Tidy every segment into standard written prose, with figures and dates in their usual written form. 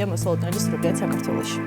მოსალოდნელი სრულად საქართველოში.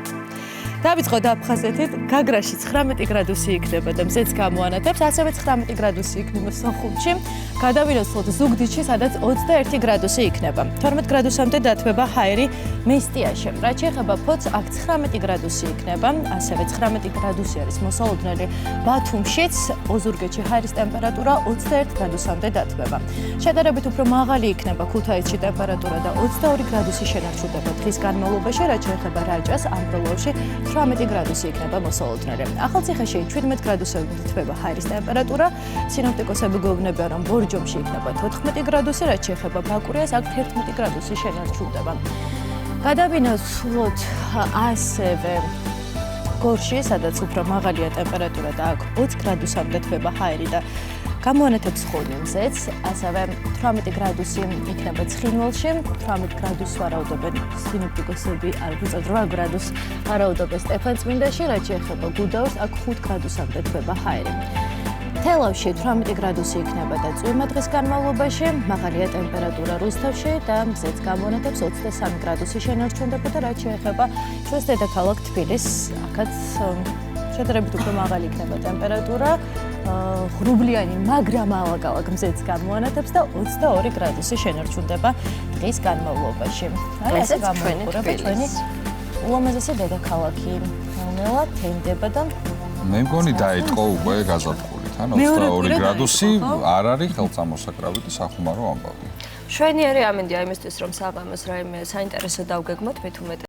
დავიწყოთ აფხაზეთით, გაგრაში 19 გრადუსი იქნება და მზეც გამოანათებს, ასევე 19 გრადუსი იქნება სოხუმში, გადავინაცვლოთ ზუგდიდში, სადაც 21 გრადუსი იქნება. 12 გრადუსამდე დათბება ჰაერი მესტიაში. რაც შეეხება ფოთს, აქ 19 გრადუსი იქნება, ასევე 19 გრადუსი არის მოსალოდნელი ბათუმშიც, ოზურგეთში ჰაერის ტემპერატურა 21 გრადუსამდე დათბება. შედარებით უფრო მაღალი იქნება ქუთაისში ტემპერატურა და 22 გრადუსი შენარჩუნდება დღის განმავლობაში, რაც შეეხება რაჭას, ამბროლაურში 18 გრადუსი იქნება მოსალოდნელი. ახალციხეში 17 გრადუსამდე დათბება ჰაერის ტემპერატურა. სინოპტიკოსები გვეუბნებიან, რომ ბორჯომში იქნება 14 გრადუსი, რაც შეეხება ბაკურიას, აქ 11 გრადუსი შენარჩუნდება. გადავინაცვლოთ ასევე გორში, სადაც უფრო მაღალია ტემპერატურა და აქ 20 გრადუსამდე დათბება ჰაერი და გამოანათებს ხოლმე მზეც, ასევე 18 გრადუსი იქნება ცხინვალში, 18 გრადუსს ვარაუდობენ სინოპტიკოსები, არც 8 გრადუსს ვარაუდობენ სტეფანწმინდაში, რაც შეეხება გუდაოს, აქ 5 გრადუსამდე დათბება ჰაერი. თელავში 18 გრადუსი იქნება და წვიმა დღის განმავლობაში, მაღალია ტემპერატურა რუსთავში და მზეც გამოანათებს 23 გრადუსი შენარჩუნდება და რაც შეეხება ჩვენს დედაქალაქ თბილისს, აქაც შედარებით უფრო მაღალი იქნება ტემპერატურა, ღრუბლიანი, მაგრამ ალაგ-ალაგ მზეც გამოანათებს და 22 გრადუსი შენარჩუნდება დღის განმავლობაში. ესე გამოიყურება ჩვენი ულამაზესი დედაქალაქი. ნელა თენდება და მე მგონი დაიწყო უკვე გაზაფხული. თან 22 გრადუსი არ არის ხელწამოსაკრავი და სახუმარო ამბავი. შვენიერი ამინდია იმისთვის, რომ საღამოს რაიმე საინტერესო დავგეგმოთ, მით უმეტეს